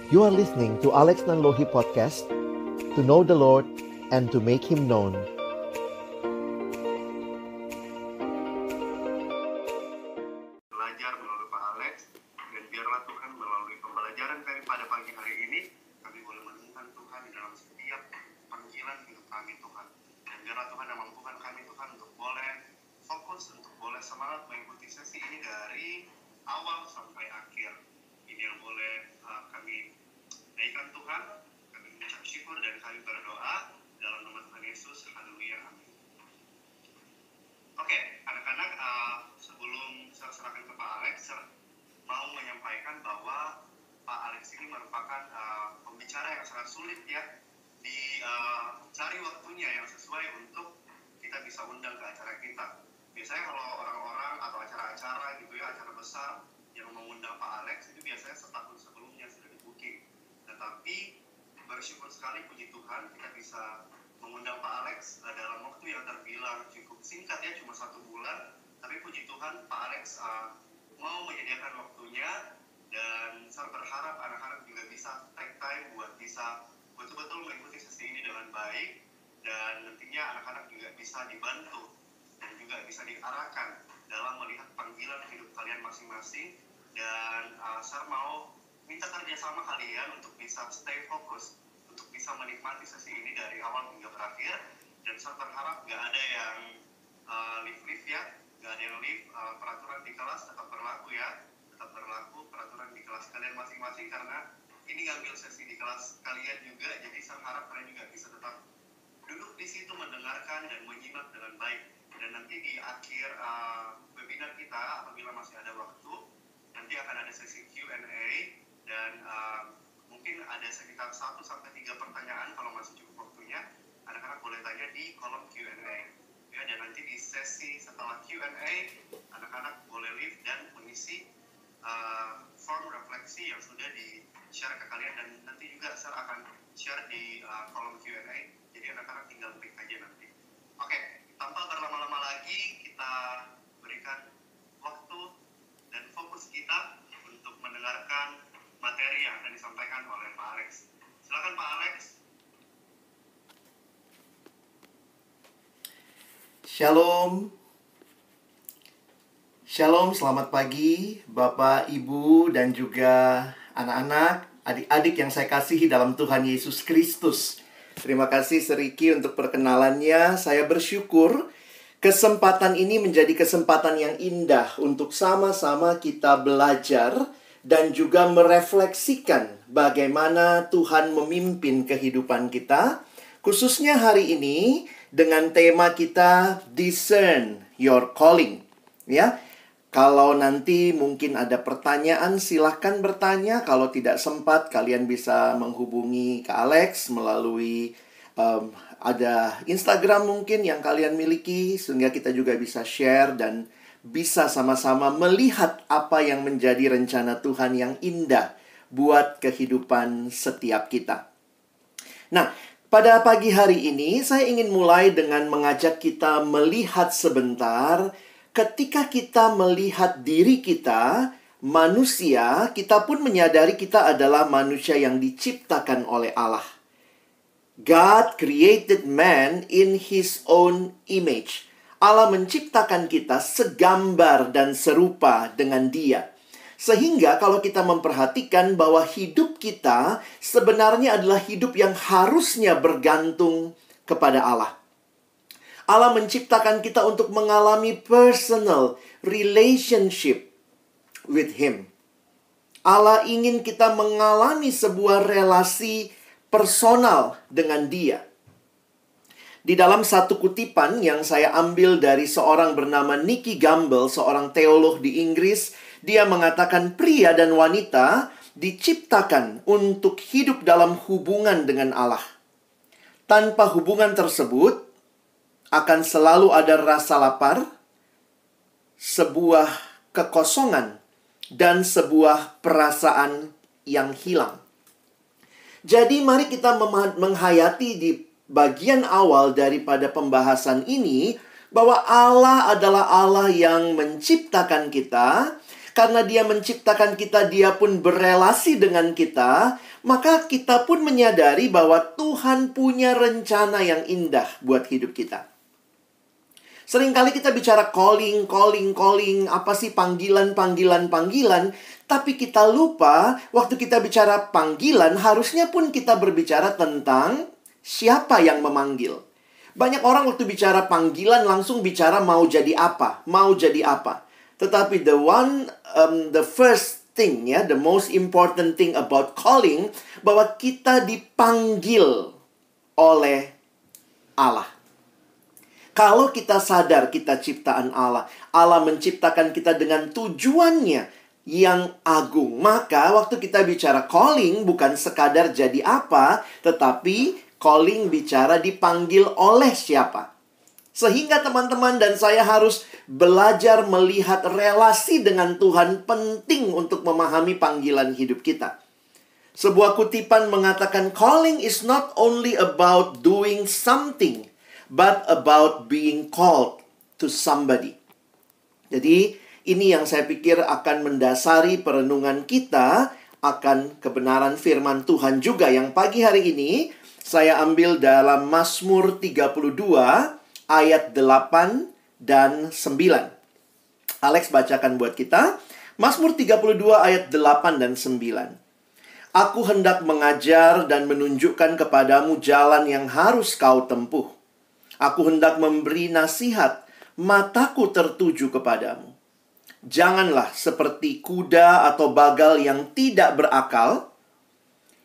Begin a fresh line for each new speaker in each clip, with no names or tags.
You are listening to Alex Nanlohi Podcast, to know the Lord and to make Him known.
Belajar melalui Pak Alex, dan biarlah Tuhan melalui pembelajaran kami pada pagi hari ini, kami boleh menemukan Tuhan di dalam setiap panggilan hidup kami Tuhan. Dan biarlah Tuhan yang mampukan kami Tuhan untuk boleh fokus, untuk boleh semangat mengikuti sesi ini dari awal sampai akhir. Ini yang boleh kami naikkan Tuhan, kami mengucap syukur dan kami berdoa dalam nama Tuhan Yesus. Haleluya, amin. Oke, anak-anak, sebelum saya serahkan ke Pak Alex, saya mau menyampaikan bahwa Pak Alex ini merupakan pembicara yang sangat sulit ya, dicari waktunya yang sesuai untuk kita bisa undang ke acara kita. Biasanya kalau orang-orang atau acara-acara gitu ya, acara besar yang mengundang Pak Alex itu biasanya setahun sebelumnya sudah di-booking. Tetapi bersyukur sekali, puji Tuhan, kita bisa mengundang Pak Alex dalam waktu yang terbilang cukup singkat ya, cuma 1 bulan. Tapi puji Tuhan, Pak Alex mau menyediakan waktunya, dan saya berharap anak-anak juga bisa take time buat bisa betul-betul mengikuti sesi ini dengan baik, dan nantinya anak-anak juga bisa dibantu dan juga bisa diarahkan dalam melihat panggilan hidup kalian masing-masing. Dan saya mau minta kerjasama kalian untuk bisa stay fokus, untuk bisa menikmati sesi ini dari awal hingga terakhir. Dan saya berharap gak ada yang live ya, gak ada yang live. Peraturan di kelas tetap berlaku ya, tetap berlaku peraturan di kelas kalian masing-masing, karena ini ngambil sesi di kelas kalian juga. Jadi saya harap kalian juga bisa tetap duduk di situ mendengarkan dan menyimak dengan baik. Dan nanti di akhir webinar kita, apabila masih ada waktu, nanti akan ada sesi Q&A, dan mungkin ada sekitar 1-3 pertanyaan. Kalau masih cukup waktunya, anak-anak boleh tanya di kolom Q&A ya. Dan nanti di sesi setelah Q&A, anak-anak boleh live dan mengisi form refleksi yang sudah di-share ke kalian. Dan nanti juga saya akan share di kolom Q&A, jadi anak-anak tinggal klik aja nanti. Oke, tanpa berlama-lama lagi, kita berikan waktu dan fokus kita untuk mendengarkan materi yang akan disampaikan oleh Pak Alex. Silakan Pak Alex.
Shalom. Shalom, selamat pagi Bapak, Ibu, dan juga anak-anak, adik-adik yang saya kasihi dalam Tuhan Yesus Kristus. Terima kasih Seriki untuk perkenalannya. Saya bersyukur kesempatan ini menjadi kesempatan yang indah untuk sama-sama kita belajar dan juga merefleksikan bagaimana Tuhan memimpin kehidupan kita. Khususnya hari ini dengan tema kita Discern Your Calling. Ya, kalau nanti mungkin ada pertanyaan, silahkan bertanya. Kalau tidak sempat, kalian bisa menghubungi ke Alex melalui ada Instagram mungkin yang kalian miliki, sehingga kita juga bisa share dan bisa sama-sama melihat apa yang menjadi rencana Tuhan yang indah buat kehidupan setiap kita. Nah, pada pagi hari ini saya ingin mulai dengan mengajak kita melihat sebentar. Ketika kita melihat diri kita, manusia, kita pun menyadari kita adalah manusia yang diciptakan oleh Allah. God created man in His own image. Allah menciptakan kita segambar dan serupa dengan Dia. Sehingga kalau kita memperhatikan bahwa hidup kita sebenarnya adalah hidup yang harusnya bergantung kepada Allah. Allah menciptakan kita untuk mengalami personal relationship with Him. Allah ingin kita mengalami sebuah relasi personal dengan Dia. Di dalam satu kutipan yang saya ambil dari seorang bernama Nicky Gumbel, seorang teolog di Inggris, dia mengatakan pria dan wanita diciptakan untuk hidup dalam hubungan dengan Allah. Tanpa hubungan tersebut, akan selalu ada rasa lapar, sebuah kekosongan, dan sebuah perasaan yang hilang. Jadi mari kita menghayati di bagian awal daripada pembahasan ini bahwa Allah adalah Allah yang menciptakan kita. Karena Dia menciptakan kita, Dia pun berelasi dengan kita. maka kita pun menyadari bahwa Tuhan punya rencana yang indah buat hidup kita. Seringkali kita bicara calling, apa sih panggilan. Tapi kita lupa, waktu kita bicara panggilan, harusnya pun kita berbicara tentang siapa yang memanggil. Banyak orang waktu bicara panggilan langsung bicara mau jadi apa. Tetapi the first thing, the most important thing about calling, bahwa kita dipanggil oleh Allah. Kalau kita sadar kita ciptaan Allah, Allah menciptakan kita dengan tujuannya yang agung. Maka waktu kita bicara calling bukan sekadar jadi apa, tetapi calling bicara dipanggil oleh siapa. Sehingga teman-teman dan saya harus belajar melihat relasi dengan Tuhan penting untuk memahami panggilan hidup kita. Sebuah kutipan mengatakan, calling is not only about doing something, but about being called to somebody. Jadi, ini yang saya pikir akan mendasari perenungan kita akan kebenaran firman Tuhan juga. Yang pagi hari ini, saya ambil dalam Mazmur 32, ayat 8 dan 9. Alex bacakan buat kita. Mazmur 32, ayat 8 dan 9. Aku hendak mengajar dan menunjukkan kepadamu jalan yang harus kau tempuh. Aku hendak memberi nasihat, mataku tertuju kepadamu. Janganlah seperti kuda atau bagal yang tidak berakal,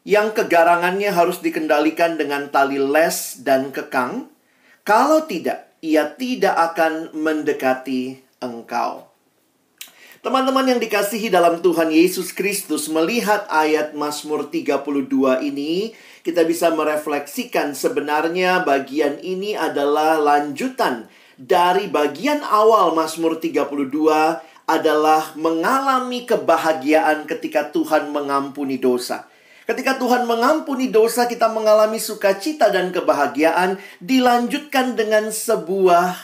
yang kegarangannya harus dikendalikan dengan tali les dan kekang. Kalau tidak, ia tidak akan mendekati engkau. Teman-teman yang dikasihi dalam Tuhan Yesus Kristus, melihat ayat Mazmur 32 ini, kita bisa merefleksikan sebenarnya bagian ini adalah lanjutan dari bagian awal Mazmur 32 adalah mengalami kebahagiaan ketika Tuhan mengampuni dosa. Ketika Tuhan mengampuni dosa, kita mengalami sukacita dan kebahagiaan, dilanjutkan dengan sebuah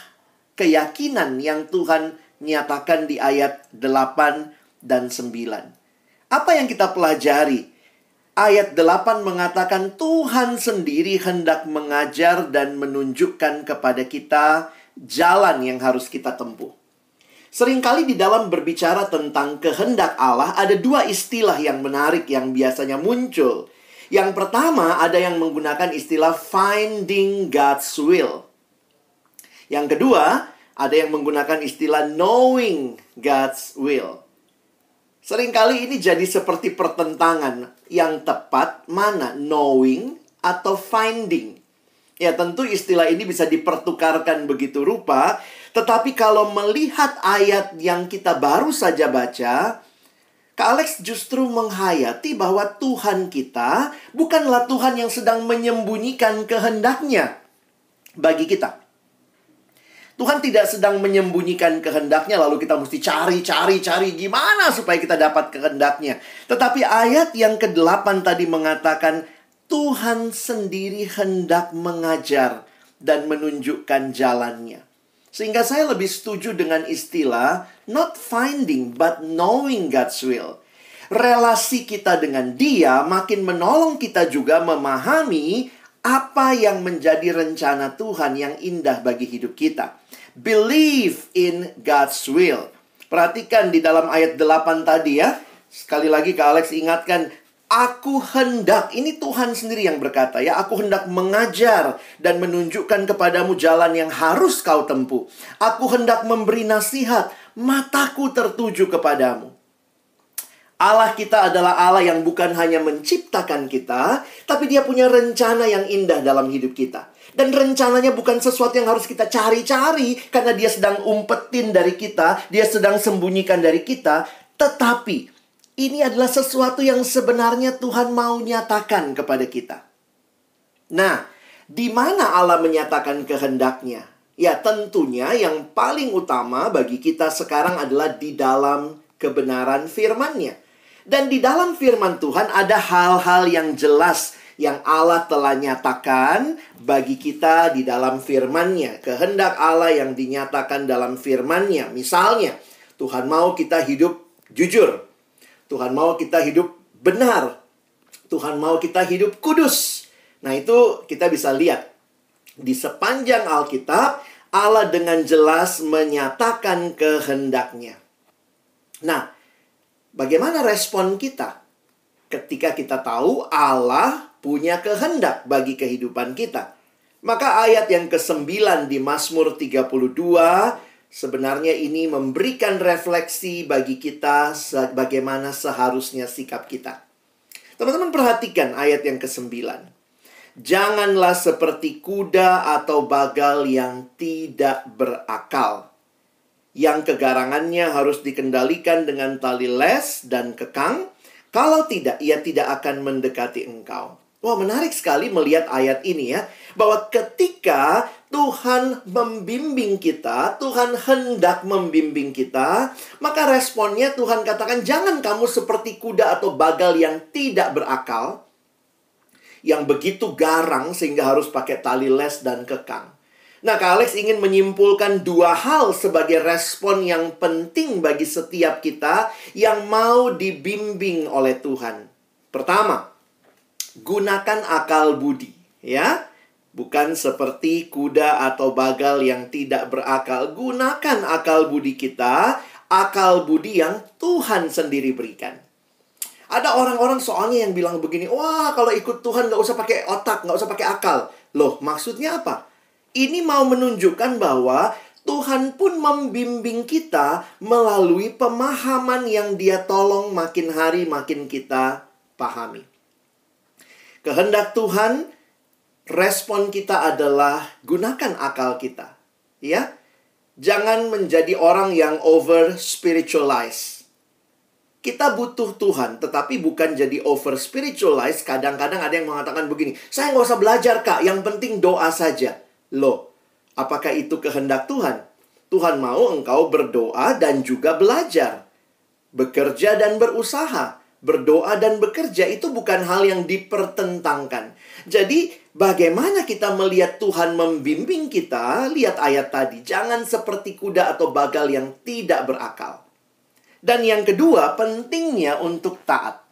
keyakinan yang Tuhan nyatakan di ayat 8 dan 9. Apa yang kita pelajari? Ayat 8 mengatakan Tuhan sendiri hendak mengajar dan menunjukkan kepada kita jalan yang harus kita tempuh. Seringkali di dalam berbicara tentang kehendak Allah, ada dua istilah yang menarik yang biasanya muncul. Yang pertama, ada yang menggunakan istilah finding God's will. Yang kedua, ada yang menggunakan istilah knowing God's will. Seringkali ini jadi seperti pertentangan. Yang tepat mana? Knowing atau finding? Ya, tentu istilah ini bisa dipertukarkan begitu rupa. Tetapi kalau melihat ayat yang kita baru saja baca, Kak Alex justru menghayati bahwa Tuhan kita bukanlah Tuhan yang sedang menyembunyikan kehendaknya bagi kita. Tuhan tidak sedang menyembunyikan kehendaknya lalu kita mesti cari gimana supaya kita dapat kehendaknya. Tetapi ayat yang ke-8 tadi mengatakan Tuhan sendiri hendak mengajar dan menunjukkan jalannya. Sehingga saya lebih setuju dengan istilah not finding but knowing God's will. Relasi kita dengan Dia makin menolong kita juga memahami apa yang menjadi rencana Tuhan yang indah bagi hidup kita. Believe in God's will. Perhatikan di dalam ayat 8 tadi ya. Sekali lagi Kak Alex ingatkan, aku hendak, ini Tuhan sendiri yang berkata ya, aku hendak mengajar dan menunjukkan kepadamu jalan yang harus kau tempuh. Aku hendak memberi nasihat, mataku tertuju kepadamu. Allah kita adalah Allah yang bukan hanya menciptakan kita, tapi Dia punya rencana yang indah dalam hidup kita. Dan rencananya bukan sesuatu yang harus kita cari-cari, karena Dia sedang umpetin dari kita, Dia sedang sembunyikan dari kita. Tetapi ini adalah sesuatu yang sebenarnya Tuhan mau nyatakan kepada kita. Nah, di mana Allah menyatakan kehendaknya? Ya, tentunya yang paling utama bagi kita sekarang adalah di dalam kebenaran firman-Nya. Dan di dalam firman Tuhan ada hal-hal yang jelas yang Allah telah nyatakan bagi kita di dalam firman-Nya. Kehendak Allah yang dinyatakan dalam firman-Nya. Misalnya, Tuhan mau kita hidup jujur. Tuhan mau kita hidup benar. Tuhan mau kita hidup kudus. Nah, itu kita bisa lihat di sepanjang Alkitab, Allah dengan jelas menyatakan kehendak-Nya. Nah, bagaimana respon kita ketika kita tahu Allah punya kehendak bagi kehidupan kita? Maka ayat yang ke-9 di Mazmur 32 sebenarnya ini memberikan refleksi bagi kita bagaimana seharusnya sikap kita. Teman-teman perhatikan ayat yang ke-9. Janganlah seperti kuda atau bagal yang tidak berakal, yang kegarangannya harus dikendalikan dengan tali les dan kekang. Kalau tidak, ia tidak akan mendekati engkau. Wah, menarik sekali melihat ayat ini ya. Bahwa ketika Tuhan membimbing kita, Tuhan hendak membimbing kita, maka responnya Tuhan katakan, jangan kamu seperti kuda atau bagal yang tidak berakal, yang begitu garang sehingga harus pakai tali les dan kekang. Nah, Kak Alex ingin menyimpulkan dua hal sebagai respon yang penting bagi setiap kita yang mau dibimbing oleh Tuhan. Pertama, gunakan akal budi, ya. Bukan seperti kuda atau bagal yang tidak berakal. Gunakan akal budi kita, akal budi yang Tuhan sendiri berikan. Ada orang-orang soalnya yang bilang begini, wah kalau ikut Tuhan nggak usah pakai otak, nggak usah pakai akal. Loh, maksudnya apa? Ini mau menunjukkan bahwa Tuhan pun membimbing kita melalui pemahaman yang Dia tolong makin hari makin kita pahami. Kehendak Tuhan, respon kita adalah gunakan akal kita. Ya, jangan menjadi orang yang over spiritualize. Kita butuh Tuhan, tetapi bukan jadi over spiritualize. Kadang-kadang ada yang mengatakan begini, saya nggak usah belajar kak, yang penting doa saja. Loh, apakah itu kehendak Tuhan? Tuhan mau engkau berdoa dan juga belajar. Bekerja dan berusaha. Berdoa dan bekerja itu bukan hal yang dipertentangkan. Jadi, bagaimana kita melihat Tuhan membimbing kita? Lihat ayat tadi, jangan seperti kuda atau bagal yang tidak berakal. Dan yang kedua, pentingnya untuk taat.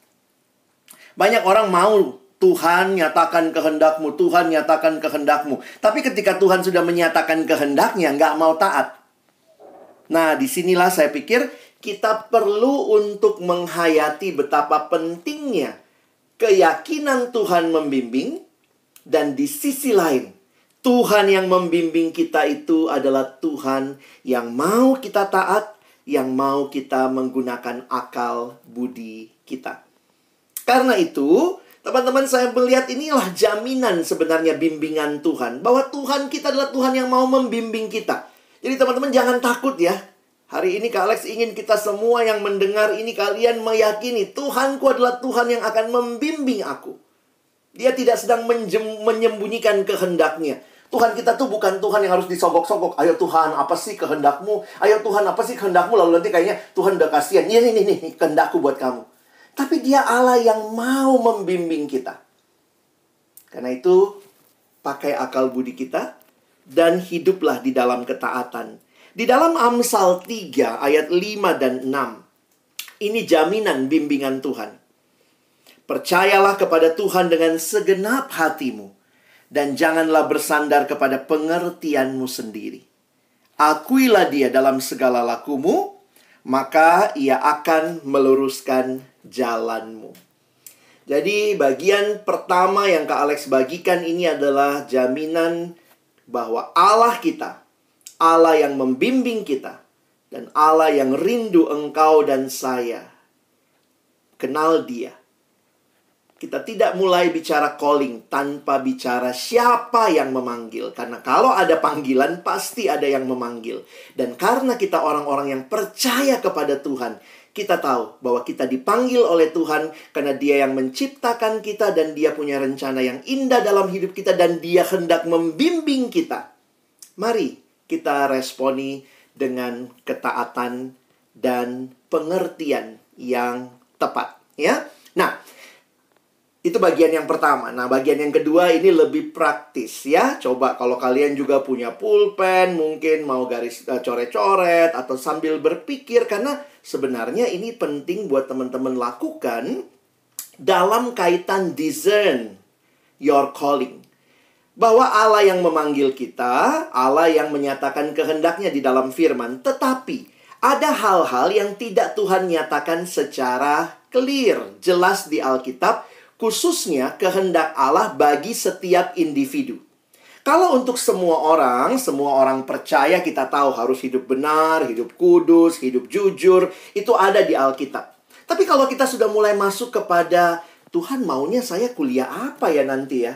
Banyak orang mau Tuhan nyatakan kehendakmu, Tuhan nyatakan kehendakmu. Tapi ketika Tuhan sudah menyatakan kehendaknya, nggak mau taat. Nah, disinilah saya pikir kita perlu untuk menghayati betapa pentingnya keyakinan Tuhan membimbing. Dan di sisi lain, Tuhan yang membimbing kita itu adalah Tuhan yang mau kita taat, yang mau kita menggunakan akal budi kita. Karena itu, teman-teman, saya melihat inilah jaminan sebenarnya bimbingan Tuhan. Bahwa Tuhan kita adalah Tuhan yang mau membimbing kita. Jadi teman-teman jangan takut ya. Hari ini Kak Alex ingin kita semua yang mendengar ini, kalian meyakini Tuhanku adalah Tuhan yang akan membimbing aku. Dia tidak sedang menyembunyikan kehendaknya. Tuhan kita tuh bukan Tuhan yang harus disogok-sogok. Ayo Tuhan, apa sih kehendakmu? Ayo Tuhan, apa sih kehendakmu? Lalu nanti kayaknya Tuhan udah kasihan. Ini kehendakku buat kamu. Tapi Dia Allah yang mau membimbing kita. Karena itu, pakai akal budi kita dan hiduplah di dalam ketaatan. Di dalam Amsal 3 ayat 5 dan 6. Ini jaminan bimbingan Tuhan. Percayalah kepada Tuhan dengan segenap hatimu, dan janganlah bersandar kepada pengertianmu sendiri. Akuilah Dia dalam segala lakumu, maka Ia akan meluruskan jalanmu. Jadi bagian pertama yang Kak Alex bagikan ini adalah jaminan bahwa Allah kita, Allah yang membimbing kita, dan Allah yang rindu engkau dan saya. Kenal Dia. Kita tidak mulai bicara calling tanpa bicara siapa yang memanggil. Karena kalau ada panggilan, pasti ada yang memanggil. Dan karena kita orang-orang yang percaya kepada Tuhan, kita tahu bahwa kita dipanggil oleh Tuhan karena Dia yang menciptakan kita dan Dia punya rencana yang indah dalam hidup kita dan Dia hendak membimbing kita. Mari kita responi dengan ketaatan dan pengertian yang tepat, ya. Nah, itu bagian yang pertama. Nah, bagian yang kedua ini lebih praktis ya. Coba kalau kalian juga punya pulpen, mungkin mau garis coret-coret atau sambil berpikir. Karena sebenarnya ini penting buat teman-teman lakukan dalam kaitan discern your calling. Bahwa Allah yang memanggil kita, Allah yang menyatakan kehendaknya di dalam firman. Tetapi ada hal-hal yang tidak Tuhan nyatakan secara clear, jelas di Alkitab, khususnya kehendak Allah bagi setiap individu. Kalau untuk semua orang percaya, kita tahu harus hidup benar, hidup kudus, hidup jujur, itu ada di Alkitab. Tapi kalau kita sudah mulai masuk kepada, Tuhan maunya saya kuliah apa ya nanti ya?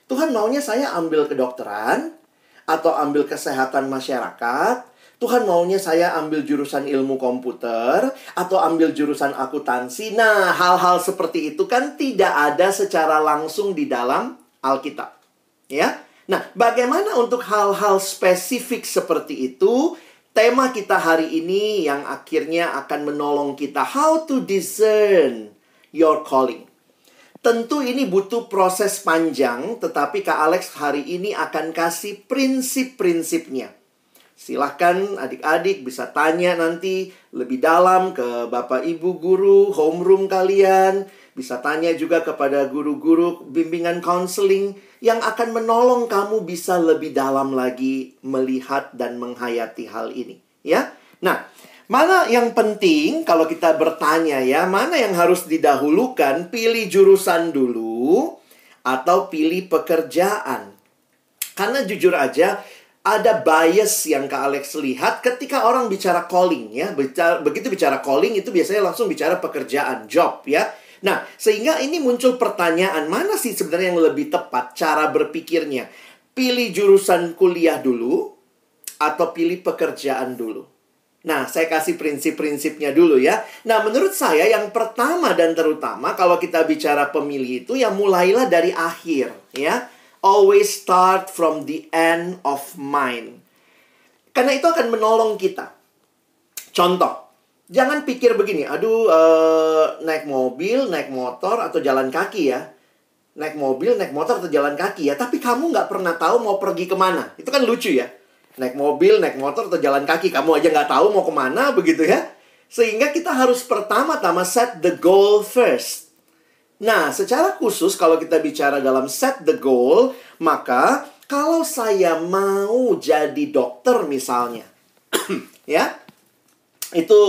Tuhan maunya saya ambil kedokteran, atau ambil kesehatan masyarakat. Tuhan maunya saya ambil jurusan ilmu komputer, atau ambil jurusan akuntansi. Nah, hal-hal seperti itu kan tidak ada secara langsung di dalam Alkitab. Ya. Nah, bagaimana untuk hal-hal spesifik seperti itu? Tema kita hari ini yang akhirnya akan menolong kita, how to discern your calling. Tentu ini butuh proses panjang, tetapi Kak Alex hari ini akan kasih prinsip-prinsipnya. Silahkan adik-adik bisa tanya nanti lebih dalam ke Bapak Ibu guru, homeroom kalian. Bisa tanya juga kepada guru-guru bimbingan counseling yang akan menolong kamu bisa lebih dalam lagi melihat dan menghayati hal ini. Ya, nah, mana yang penting kalau kita bertanya ya, mana yang harus didahulukan, pilih jurusan dulu atau pilih pekerjaan? Karena jujur aja, ada bias yang Kak Alex lihat ketika orang bicara calling ya. Begitu bicara calling itu biasanya langsung bicara pekerjaan, job ya. Nah, sehingga ini muncul pertanyaan, mana sih sebenarnya yang lebih tepat cara berpikirnya? Pilih jurusan kuliah dulu atau pilih pekerjaan dulu? Nah, saya kasih prinsip-prinsipnya dulu ya. Nah, menurut saya yang pertama dan terutama kalau kita bicara pemilih itu ya mulailah dari akhir ya. Always start from the end of mind. Karena itu akan menolong kita. Contoh, jangan pikir begini, naik mobil, naik motor, atau jalan kaki ya. Naik mobil, naik motor, atau jalan kaki ya. Tapi kamu nggak pernah tahu mau pergi kemana. Itu kan lucu ya. Naik mobil, naik motor, atau jalan kaki. Kamu aja nggak tahu mau kemana, begitu ya. Sehingga kita harus pertama-tama set the goal first. Nah, secara khusus kalau kita bicara dalam set the goal, maka kalau saya mau jadi dokter misalnya, ya, itu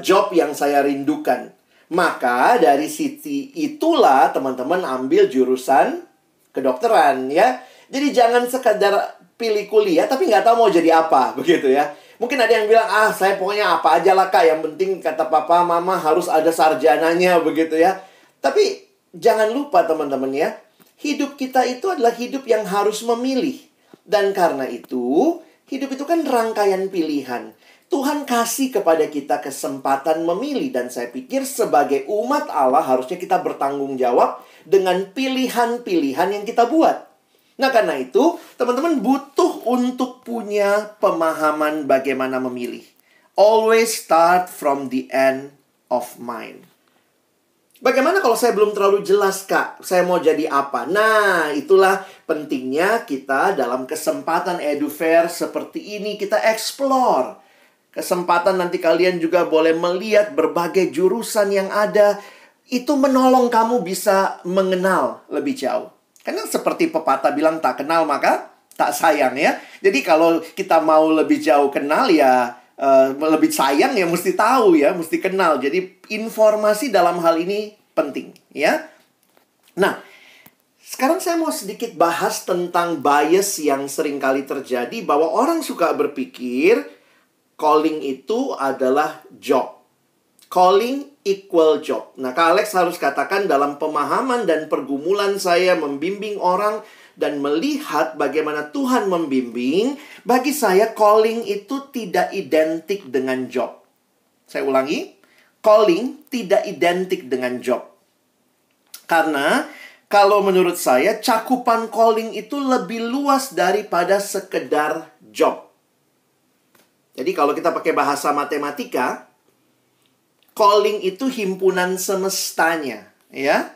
job yang saya rindukan. Maka dari sisi itulah teman-teman ambil jurusan kedokteran, ya. Jadi jangan sekadar pilih kuliah tapi nggak tahu mau jadi apa, begitu ya. Mungkin ada yang bilang, saya pokoknya apa aja lah Kak, yang penting kata papa mama harus ada sarjananya, begitu ya. Tapi jangan lupa teman-teman ya, hidup kita itu adalah hidup yang harus memilih. Dan karena itu, hidup itu kan rangkaian pilihan. Tuhan kasih kepada kita kesempatan memilih. Dan saya pikir sebagai umat Allah harusnya kita bertanggung jawab dengan pilihan-pilihan yang kita buat. Nah, karena itu, teman-teman butuh untuk punya pemahaman bagaimana memilih. Always start from the end of mind. Bagaimana kalau saya belum terlalu jelas, Kak? Saya mau jadi apa? Nah, itulah pentingnya kita dalam kesempatan EduFair seperti ini, kita explore. Kesempatan nanti kalian juga boleh melihat berbagai jurusan yang ada. Itu menolong kamu bisa mengenal lebih jauh. Karena seperti pepatah bilang, tak kenal maka tak sayang ya. Jadi kalau kita mau lebih jauh kenal ya, lebih sayang ya mesti tahu ya, mesti kenal. Jadi informasi dalam hal ini penting ya. Nah, sekarang saya mau sedikit bahas tentang bias yang seringkali terjadi, bahwa orang suka berpikir calling itu adalah job. Calling equal job. Nah, Kak Alex harus katakan dalam pemahaman dan pergumulan saya membimbing orang dan melihat bagaimana Tuhan membimbing, bagi saya calling itu tidak identik dengan job. Saya ulangi, calling tidak identik dengan job. Karena kalau menurut saya cakupan calling itu lebih luas daripada sekedar job. Jadi kalau kita pakai bahasa matematika, calling itu himpunan semestanya, ya.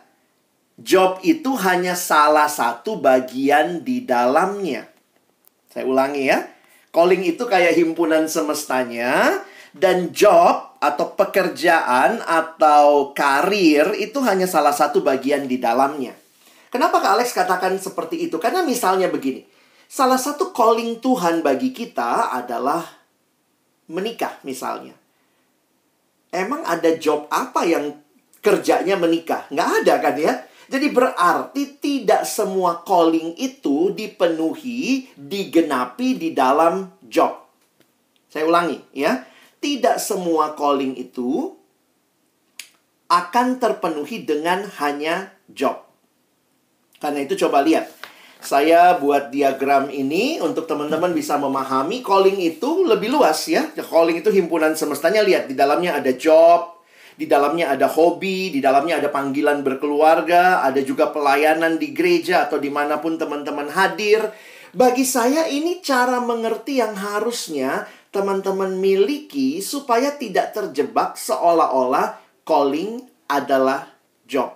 Job itu hanya salah satu bagian di dalamnya. Saya ulangi ya. Calling itu kayak himpunan semestanya, dan job atau pekerjaan atau karir itu hanya salah satu bagian di dalamnya. Kenapa Kak Alex katakan seperti itu? Karena misalnya begini, salah satu calling Tuhan bagi kita adalah menikah misalnya. Emang ada job apa yang kerjanya menikah? Nggak ada kan ya? Jadi berarti tidak semua calling itu dipenuhi, digenapi di dalam job. Saya ulangi ya. Tidak semua calling itu akan terpenuhi dengan hanya job. Karena itu coba lihat. Saya buat diagram ini untuk teman-teman bisa memahami calling itu lebih luas ya. Calling itu himpunan semestanya. Lihat, di dalamnya ada job, di dalamnya ada hobi, di dalamnya ada panggilan berkeluarga, ada juga pelayanan di gereja atau dimanapun teman-teman hadir. Bagi saya ini cara mengerti yang harusnya teman-teman miliki supaya tidak terjebak seolah-olah calling adalah job.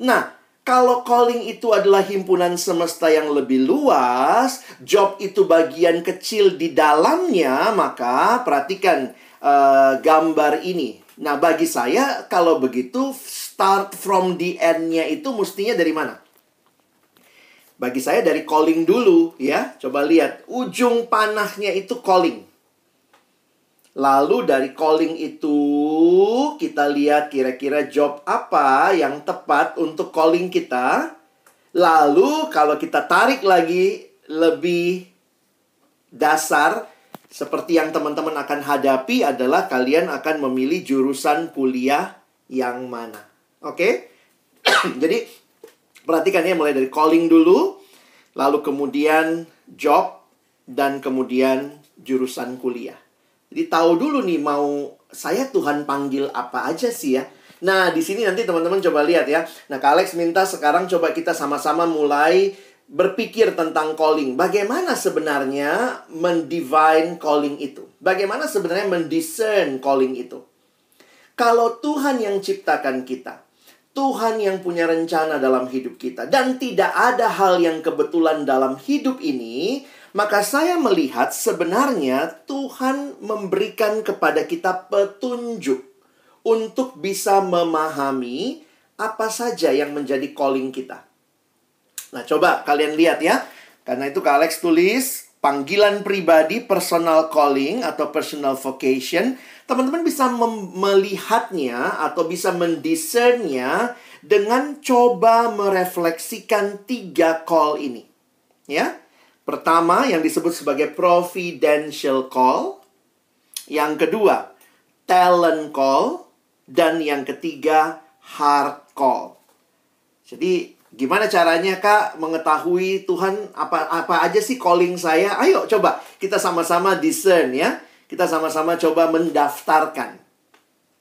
Nah, kalau calling itu adalah himpunan semesta yang lebih luas, job itu bagian kecil di dalamnya, maka perhatikan gambar ini. Nah, bagi saya kalau begitu start from the end-nya itu mestinya dari mana? Bagi saya dari calling dulu ya. Coba lihat, ujung panahnya itu calling. Lalu dari calling itu kita lihat kira-kira job apa yang tepat untuk calling kita. Lalu kalau kita tarik lagi lebih dasar, seperti yang teman-teman akan hadapi adalah kalian akan memilih jurusan kuliah yang mana. Oke? Jadi perhatikan ya, mulai dari calling dulu, lalu kemudian job, dan kemudian jurusan kuliah. Jadi tahu dulu nih mau saya Tuhan panggil apa aja sih ya. Nah, di sini nanti teman-teman coba lihat ya. Nah, Kak Alex minta sekarang coba kita sama-sama mulai berpikir tentang calling. Bagaimana sebenarnya mendivine calling itu? Bagaimana sebenarnya mendiscern calling itu? Kalau Tuhan yang ciptakan kita, Tuhan yang punya rencana dalam hidup kita, dan tidak ada hal yang kebetulan dalam hidup ini, maka saya melihat sebenarnya Tuhan memberikan kepada kita petunjuk untuk bisa memahami apa saja yang menjadi calling kita. Nah, coba kalian lihat ya. Karena itu Kak Alex tulis panggilan pribadi, personal calling atau personal vocation. Teman-teman bisa melihatnya atau bisa mendiscernnya dengan coba merefleksikan 3 call ini. Ya. Pertama yang disebut sebagai providential call. Yang kedua, talent call. Dan yang ketiga, heart call. Jadi gimana caranya Kak mengetahui Tuhan apa aja sih calling saya? Ayo coba kita sama-sama discern ya. Kita sama-sama coba mendaftarkan.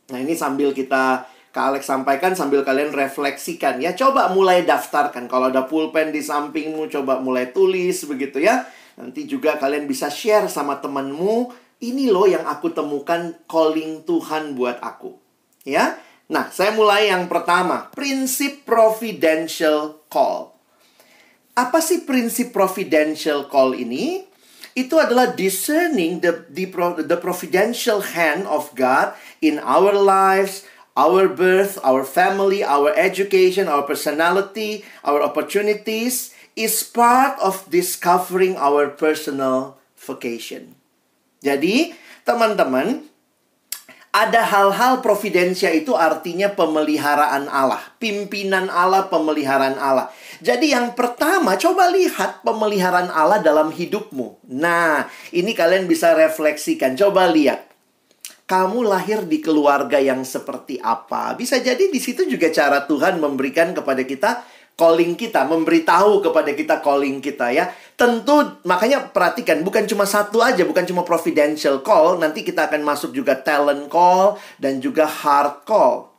Nah, ini sambil Kak Alex sampaikan, sambil kalian refleksikan ya. Coba mulai daftarkan. Kalau ada pulpen di sampingmu, coba mulai tulis begitu ya. Nanti juga kalian bisa share sama temanmu. Ini loh yang aku temukan calling Tuhan buat aku. Ya. Nah, saya mulai yang pertama. Prinsip providential call. Apa sih prinsip providential call ini? Itu adalah discerning the providential hand of God in our lives, our birth, our family, our education, our personality, our opportunities is part of discovering our personal vocation. Jadi, teman-teman, ada hal-hal providensia itu artinya pemeliharaan Allah. Pimpinan Allah, pemeliharaan Allah. Jadi yang pertama, coba lihat pemeliharaan Allah dalam hidupmu. Nah, ini kalian bisa refleksikan. Coba lihat. Kamu lahir di keluarga yang seperti apa? Bisa jadi di situ juga cara Tuhan memberikan kepada kita calling kita, memberitahu kepada kita calling kita ya. Tentu makanya perhatikan, bukan cuma satu aja, bukan cuma providential call, nanti kita akan masuk juga talent call dan juga heart call.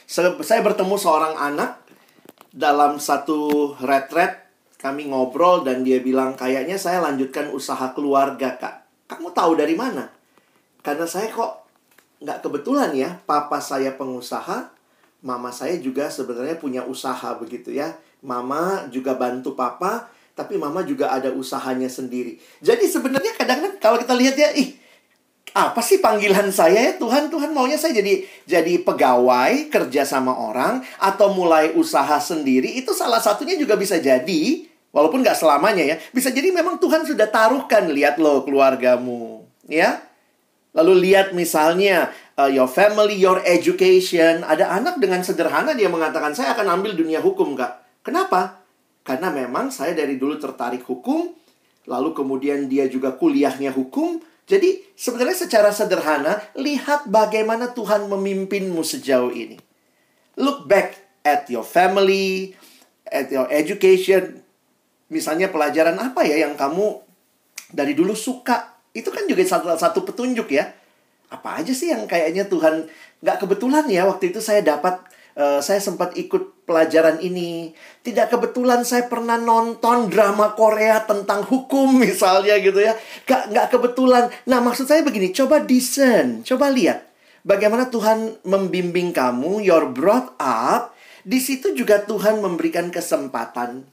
Saya bertemu seorang anak dalam satu retret, kami ngobrol dan dia bilang, kayaknya saya lanjutkan usaha keluarga Kak. Kamu tahu dari mana? Karena saya kok nggak kebetulan ya, papa saya pengusaha, mama saya juga sebenarnya punya usaha begitu ya. Mama juga bantu papa, tapi mama juga ada usahanya sendiri. Jadi sebenarnya kadang-kadang kalau kita lihat ya, Apa sih panggilan saya ya Tuhan? Tuhan maunya saya jadi pegawai, kerja sama orang, atau mulai usaha sendiri. Itu salah satunya juga bisa jadi, walaupun nggak selamanya ya. Bisa jadi memang Tuhan sudah taruhkan, lihat loh keluargamu. Ya. Lalu lihat misalnya, your family, your education. Ada anak dengan sederhana dia mengatakan, saya akan ambil dunia hukum, Kak. Kenapa? Karena memang saya dari dulu tertarik hukum, lalu kemudian dia juga kuliahnya hukum. Jadi sebenarnya secara sederhana, lihat bagaimana Tuhan memimpinmu sejauh ini. Look back at your family, at your education. Misalnya pelajaran apa ya yang kamu dari dulu suka. Itu kan juga salah satu petunjuk ya. Apa aja sih yang kayaknya Tuhan, nggak kebetulan ya waktu itu saya sempat ikut pelajaran ini. Tidak kebetulan saya pernah nonton drama Korea tentang hukum misalnya gitu ya. Nggak kebetulan. Nah maksud saya begini, coba discern, coba lihat. Bagaimana Tuhan membimbing kamu, you're brought up. Di situ juga Tuhan memberikan kesempatan.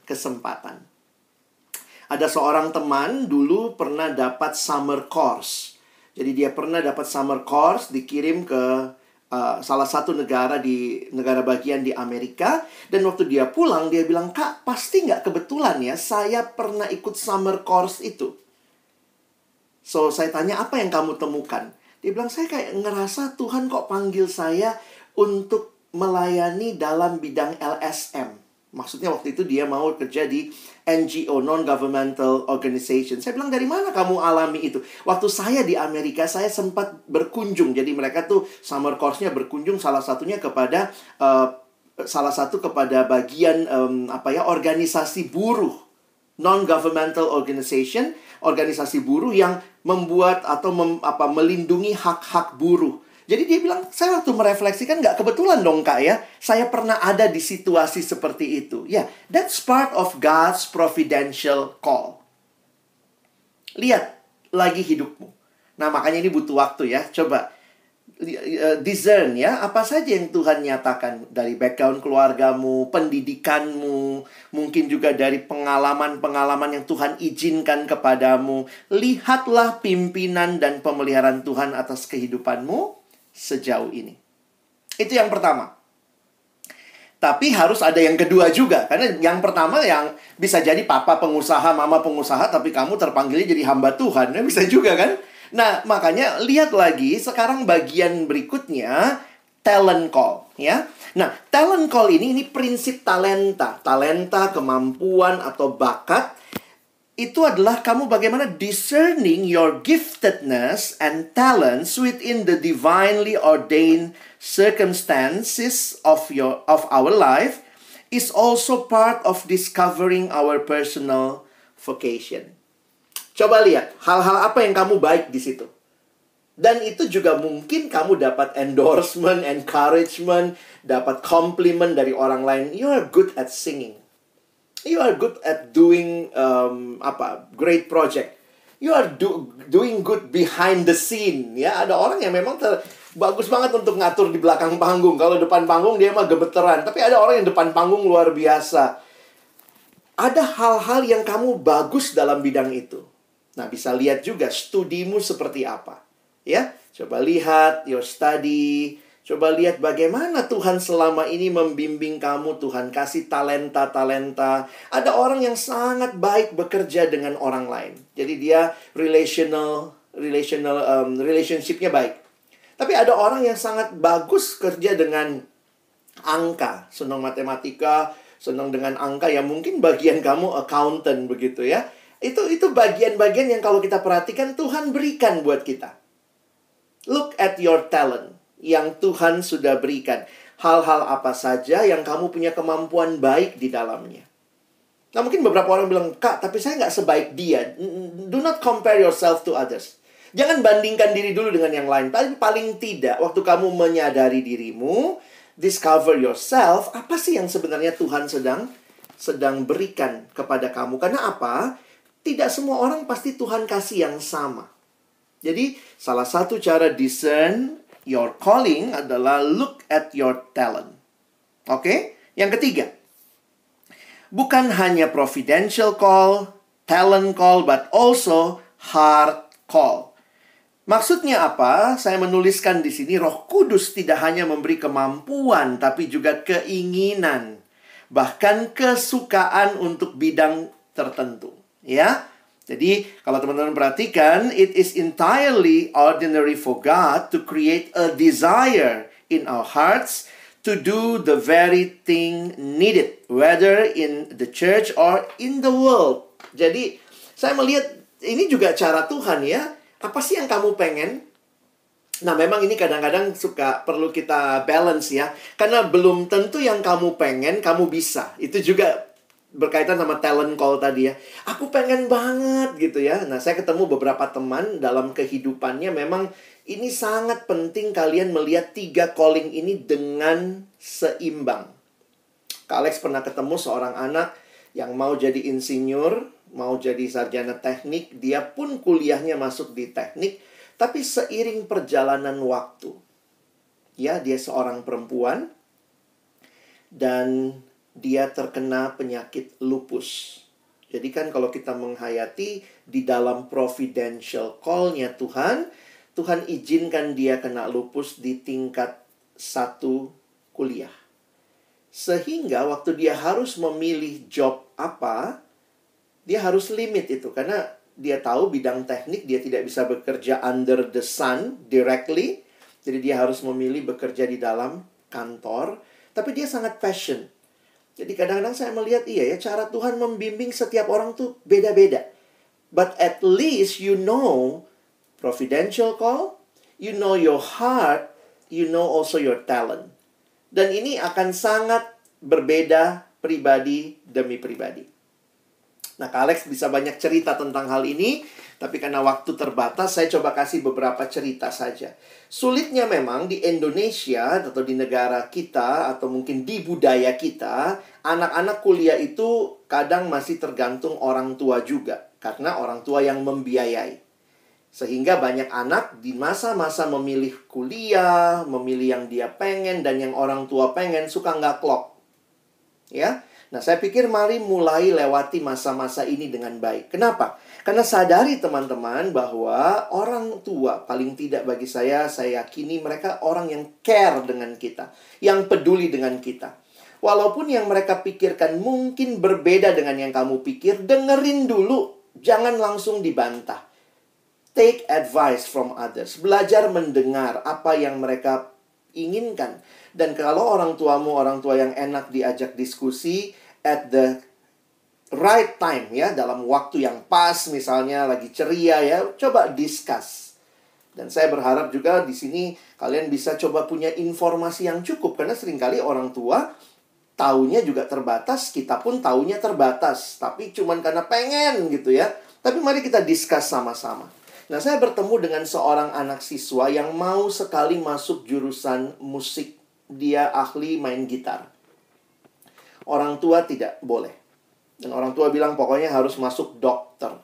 Ada seorang teman dulu pernah dapat summer course. Jadi dia pernah dapat summer course dikirim ke salah satu negara bagian di Amerika. Dan waktu dia pulang, dia bilang, Kak, pasti nggak kebetulan ya, saya pernah ikut summer course itu. So, saya tanya, apa yang kamu temukan? Dia bilang, saya kayak ngerasa Tuhan kok panggil saya untuk melayani dalam bidang LSM. Maksudnya waktu itu dia mau kerja di NGO, Non-Governmental Organization. Saya bilang, dari mana kamu alami itu? Waktu saya di Amerika, saya sempat berkunjung. Jadi mereka tuh summer course-nya berkunjung salah satunya kepada bagian organisasi buruh. Non-Governmental Organization, organisasi buruh yang membuat atau melindungi hak-hak buruh. Jadi dia bilang, saya waktu merefleksikan nggak kebetulan dong Kak ya. Saya pernah ada di situasi seperti itu. Ya, that's part of God's providential call. Lihat lagi hidupmu. Nah, makanya ini butuh waktu ya. Coba discern ya. Apa saja yang Tuhan nyatakan dari background keluargamu, pendidikanmu, mungkin juga dari pengalaman-pengalaman yang Tuhan izinkan kepadamu. Lihatlah pimpinan dan pemeliharaan Tuhan atas kehidupanmu sejauh ini. Itu yang pertama. Tapi harus ada yang kedua juga. Karena yang pertama yang bisa jadi papa pengusaha, mama pengusaha, tapi kamu terpanggilnya jadi hamba Tuhan. Bisa juga kan? Nah, makanya lihat lagi sekarang bagian berikutnya, talent call. Ya. Nah, talent call ini prinsip talenta. Talenta, kemampuan, atau bakat. Itu adalah kamu bagaimana discerning your giftedness and talents within the divinely ordained circumstances of our life is also part of discovering our personal vocation. Coba lihat hal-hal apa yang kamu baik di situ. Dan itu juga mungkin kamu dapat endorsement, encouragement, dapat compliment dari orang lain. You are good at singing. You are good at doing great project. You are doing good behind the scene. Ya, ada orang yang memang bagus banget untuk ngatur di belakang panggung. Kalau depan panggung dia mah gemeteran. Tapi ada orang yang depan panggung luar biasa. Ada hal-hal yang kamu bagus dalam bidang itu. Nah, bisa lihat juga studimu seperti apa. Ya, coba lihat your study. Coba lihat bagaimana Tuhan selama ini membimbing kamu. Tuhan kasih talenta-talenta. Ada orang yang sangat baik bekerja dengan orang lain. Jadi dia relationship-nya baik. Tapi ada orang yang sangat bagus kerja dengan angka. Senang matematika, senang dengan angka. Ya mungkin bagian kamu accountant begitu ya. Itu bagian-bagian yang kalau kita perhatikan Tuhan berikan buat kita. Look at your talent yang Tuhan sudah berikan. Hal-hal apa saja yang kamu punya kemampuan baik di dalamnya. Nah mungkin beberapa orang bilang, Kak, tapi saya nggak sebaik dia. Do not compare yourself to others. Jangan bandingkan diri dulu dengan yang lain. Tapi paling tidak, waktu kamu menyadari dirimu, discover yourself, apa sih yang sebenarnya Tuhan sedang berikan kepada kamu. Karena apa? Tidak semua orang pasti Tuhan kasih yang sama. Jadi, salah satu cara discern your calling adalah look at your talent. Oke? Yang ketiga, bukan hanya providential call, talent call, but also heart call. Maksudnya apa? Saya menuliskan di sini, Roh Kudus tidak hanya memberi kemampuan, tapi juga keinginan, bahkan kesukaan untuk bidang tertentu. Ya, jadi kalau teman-teman perhatikan, it is entirely ordinary for God to create a desire in our hearts to do the very thing needed, whether in the church or in the world. Jadi, saya melihat ini juga cara Tuhan ya. Apa sih yang kamu pengen? Nah, memang ini kadang-kadang suka perlu kita balance ya. Karena belum tentu yang kamu pengen, kamu bisa. Itu juga berkaitan sama talent call tadi ya. Aku pengen banget gitu ya. Nah, saya ketemu beberapa teman dalam kehidupannya. Memang ini sangat penting kalian melihat 3 calling ini dengan seimbang. Kak Alex pernah ketemu seorang anak yang mau jadi insinyur, mau jadi sarjana teknik, dia pun kuliahnya masuk di teknik, tapi seiring perjalanan waktu, ya, dia seorang perempuan, dan dia terkena penyakit lupus. Jadi kan kalau kita menghayati di dalam providential call-nya Tuhan, Tuhan izinkan dia kena lupus di tingkat 1 kuliah. Sehingga waktu dia harus memilih job apa, dia harus limit itu. Karena dia tahu bidang teknik, dia tidak bisa bekerja under the sun directly. Jadi dia harus memilih bekerja di dalam kantor. Tapi dia sangat passion. Jadi kadang-kadang saya melihat, iya ya, cara Tuhan membimbing setiap orang tuh beda-beda. But at least you know providential call, you know your heart, you know also your talent. Dan ini akan sangat berbeda pribadi demi pribadi. Nah, Kak Alex bisa banyak cerita tentang hal ini, tapi karena waktu terbatas, saya coba kasih beberapa cerita saja. Sulitnya memang di Indonesia, atau di negara kita, atau mungkin di budaya kita, anak-anak kuliah itu kadang masih tergantung orang tua juga. Karena orang tua yang membiayai. Sehingga banyak anak di masa-masa memilih kuliah, memilih yang dia pengen, dan yang orang tua pengen, suka nggak klop. Ya. Nah, saya pikir mari mulai lewati masa-masa ini dengan baik. Kenapa? Karena sadari teman-teman bahwa orang tua, paling tidak bagi saya yakini mereka orang yang care dengan kita. Yang peduli dengan kita. Walaupun yang mereka pikirkan mungkin berbeda dengan yang kamu pikir, dengerin dulu. Jangan langsung dibantah. Take advice from others. Belajar mendengar apa yang mereka inginkan. Dan kalau orang tuamu orang tua yang enak diajak diskusi at the right time ya, dalam waktu yang pas, misalnya lagi ceria ya, coba discuss. Dan saya berharap juga di sini kalian bisa coba punya informasi yang cukup, karena seringkali orang tua taunya juga terbatas, kita pun taunya terbatas, tapi cuman karena pengen gitu ya. Tapi mari kita discuss sama-sama. Nah, saya bertemu dengan seorang anak siswa yang mau sekali masuk jurusan musik. Dia ahli main gitar. Orang tua tidak boleh. Dan orang tua bilang pokoknya harus masuk dokter.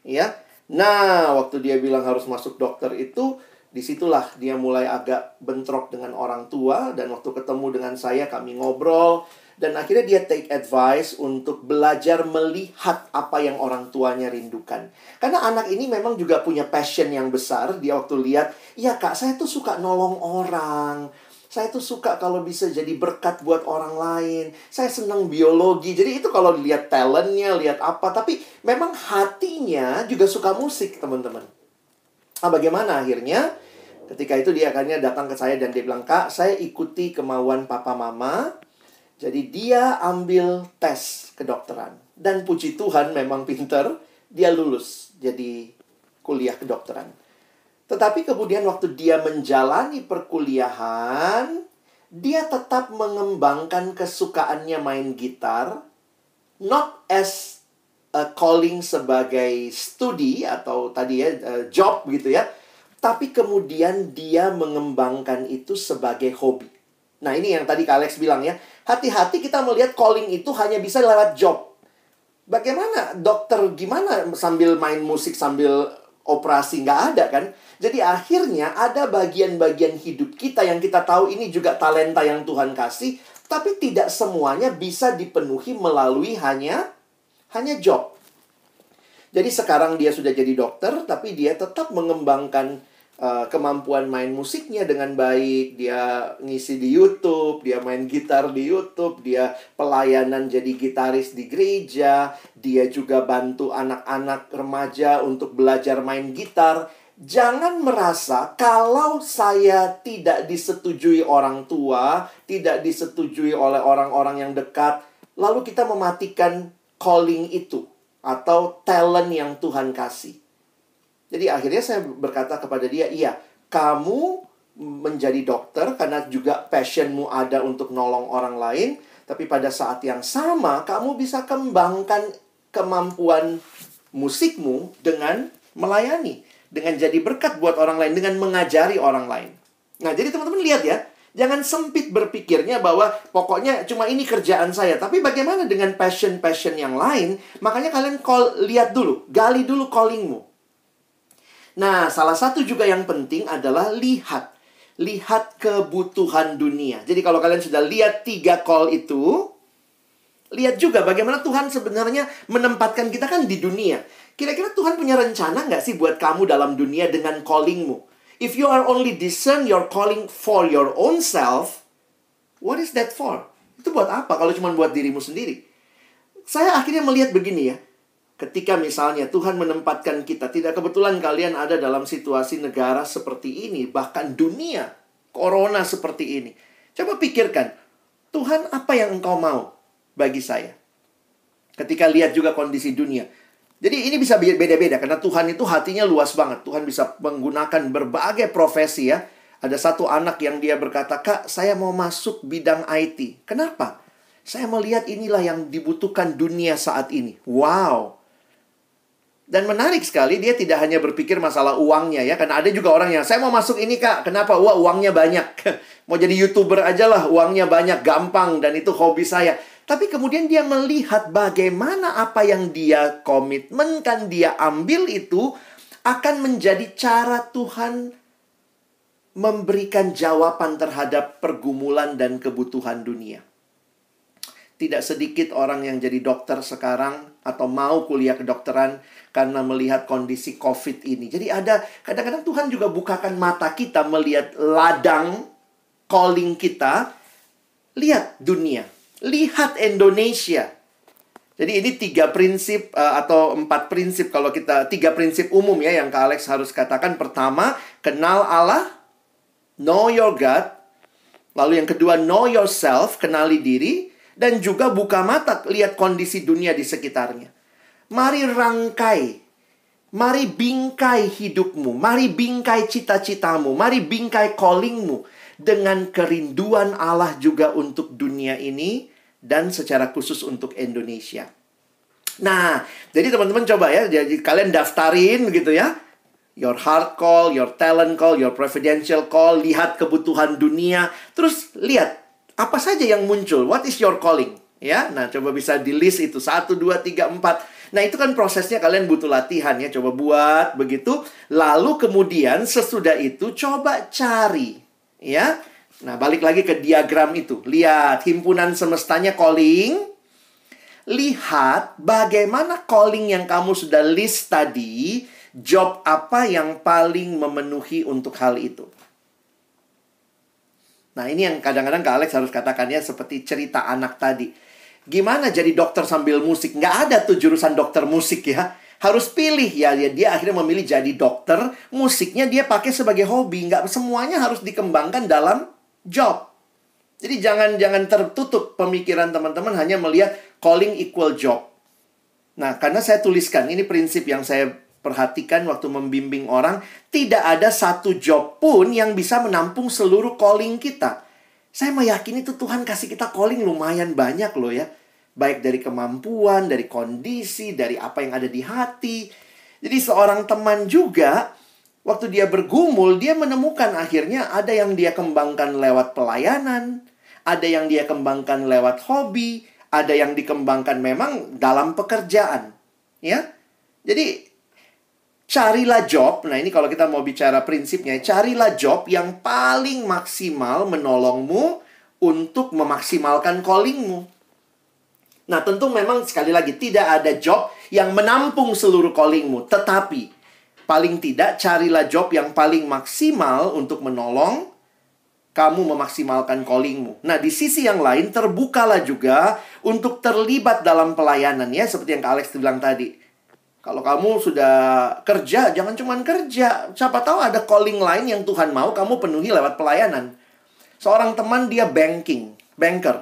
Ya. Nah, waktu dia bilang harus masuk dokter itu, disitulah dia mulai agak bentrok dengan orang tua. Dan waktu ketemu dengan saya, kami ngobrol. Dan akhirnya dia take advice untuk belajar melihat apa yang orang tuanya rindukan. Karena anak ini memang juga punya passion yang besar. Dia waktu lihat, ya kak, saya tuh suka nolong orang. Saya tuh suka kalau bisa jadi berkat buat orang lain. Saya senang biologi. Jadi itu kalau lihat talentnya, lihat apa. Tapi memang hatinya juga suka musik, teman-teman. Nah, bagaimana akhirnya? Ketika itu dia akhirnya datang ke saya dan dia bilang, kak, saya ikuti kemauan papa mama. Jadi dia ambil tes kedokteran. Dan puji Tuhan memang pinter. Dia lulus jadi kuliah kedokteran. Tetapi kemudian waktu dia menjalani perkuliahan, dia tetap mengembangkan kesukaannya main gitar. Not as a calling sebagai studi atau tadi ya job gitu ya. Tapi kemudian dia mengembangkan itu sebagai hobi. Nah, ini yang tadi Kak Alex bilang ya. Hati-hati kita melihat calling itu hanya bisa lewat job. Bagaimana dokter, gimana sambil main musik, sambil operasi? Nggak ada kan? Jadi akhirnya ada bagian-bagian hidup kita yang kita tahu ini juga talenta yang Tuhan kasih. Tapi tidak semuanya bisa dipenuhi melalui hanya job. Jadi sekarang dia sudah jadi dokter, tapi dia tetap mengembangkan kemampuan main musiknya dengan baik, dia ngisi di YouTube, dia main gitar di YouTube, dia pelayanan jadi gitaris di gereja, dia juga bantu anak-anak remaja untuk belajar main gitar. Jangan merasa kalau saya tidak disetujui orang tua, tidak disetujui oleh orang-orang yang dekat, lalu kita mematikan calling itu atau talent yang Tuhan kasih. Jadi akhirnya saya berkata kepada dia, iya, kamu menjadi dokter karena juga passionmu ada untuk nolong orang lain. Tapi pada saat yang sama, kamu bisa kembangkan kemampuan musikmu dengan melayani. Dengan jadi berkat buat orang lain, dengan mengajari orang lain. Nah, jadi teman-teman lihat ya, jangan sempit berpikirnya bahwa pokoknya cuma ini kerjaan saya. Tapi bagaimana dengan passion-passion yang lain? Makanya kalian lihat dulu, gali dulu callingmu. Nah, salah satu juga yang penting adalah lihat kebutuhan dunia. Jadi kalau kalian sudah lihat 3 call itu, lihat juga bagaimana Tuhan sebenarnya menempatkan kita kan di dunia. Kira-kira Tuhan punya rencana nggak sih buat kamu dalam dunia dengan callingmu? If you are only discern your calling for your own self, what is that for? Itu buat apa kalau cuma buat dirimu sendiri? Saya akhirnya melihat begini ya. Ketika misalnya Tuhan menempatkan kita, tidak kebetulan kalian ada dalam situasi negara seperti ini, bahkan dunia, corona seperti ini. Coba pikirkan, Tuhan apa yang engkau mau bagi saya? Ketika lihat juga kondisi dunia. Jadi ini bisa beda-beda, karena Tuhan itu hatinya luas banget. Tuhan bisa menggunakan berbagai profesi ya. Ada satu anak yang dia berkata, Kak, saya mau masuk bidang IT. Kenapa? Saya melihat inilah yang dibutuhkan dunia saat ini. Wow! Dan menarik sekali, dia tidak hanya berpikir masalah uangnya ya. Karena ada juga orang yang, saya mau masuk ini Kak. Kenapa? Wah, uangnya banyak. Mau jadi YouTuber aja lah, uangnya banyak, gampang. Dan itu hobi saya. Tapi kemudian dia melihat bagaimana apa yang dia komitmenkan, dia ambil itu akan menjadi cara Tuhan memberikan jawaban terhadap pergumulan dan kebutuhan dunia. Tidak sedikit orang yang jadi dokter sekarang atau mau kuliah kedokteran karena melihat kondisi COVID ini. Jadi ada kadang-kadang Tuhan juga bukakan mata kita melihat ladang calling kita. Lihat dunia, lihat Indonesia. Jadi ini 3 prinsip atau 4 prinsip kalau kita 3 prinsip umum ya yang Kak Alex harus katakan. Pertama, kenal Allah, know your God. Lalu yang kedua, know yourself, kenali diri. Dan juga buka mata, lihat kondisi dunia di sekitarnya. Mari rangkai. Mari bingkai hidupmu. Mari bingkai cita-citamu. Mari bingkai callingmu. Dengan kerinduan Allah juga untuk dunia ini. Dan secara khusus untuk Indonesia. Nah, jadi teman-teman coba ya. Jadi kalian daftarin gitu ya. Your heart call, your talent call, your providential call. Lihat kebutuhan dunia. Terus lihat. Apa saja yang muncul? What is your calling? Ya, nah coba bisa di list itu 1, 2, 3, 4. Nah itu kan prosesnya kalian butuh latihan ya. Coba buat begitu. Lalu kemudian sesudah itu coba cari. Ya, nah balik lagi ke diagram itu. Lihat himpunan semestanya calling. Lihat bagaimana calling yang kamu sudah list tadi. Job apa yang paling memenuhi untuk hal itu. Nah ini yang kadang-kadang Kak Alex harus katakan ya, seperti cerita anak tadi. Gimana jadi dokter sambil musik? Nggak ada tuh jurusan dokter musik ya. Harus pilih ya. Dia akhirnya memilih jadi dokter. Musiknya dia pakai sebagai hobi. Nggak semuanya harus dikembangkan dalam job. Jadi jangan tertutup pemikiran teman-teman hanya melihat calling equal job. Nah karena saya tuliskan, ini prinsip yang saya perhatikan waktu membimbing orang, tidak ada satu job pun yang bisa menampung seluruh calling kita. Saya meyakini itu Tuhan kasih kita calling lumayan banyak loh ya. Baik dari kemampuan, dari kondisi, dari apa yang ada di hati. Jadi seorang teman juga, waktu dia bergumul, dia menemukan akhirnya ada yang dia kembangkan lewat pelayanan, ada yang dia kembangkan lewat hobi, ada yang dikembangkan memang dalam pekerjaan. Ya, jadi carilah job, nah ini kalau kita mau bicara prinsipnya, carilah job yang paling maksimal menolongmu untuk memaksimalkan callingmu. Nah tentu memang sekali lagi tidak ada job yang menampung seluruh callingmu. Tetapi paling tidak carilah job yang paling maksimal untuk menolong kamu memaksimalkan callingmu. Nah, di sisi yang lain, terbukalah juga untuk terlibat dalam pelayanan ya. Seperti yang Kak Alex bilang tadi. Kalau kamu sudah kerja, jangan cuma kerja. Siapa tahu ada calling lain yang Tuhan mau kamu penuhi lewat pelayanan. Seorang teman dia banker.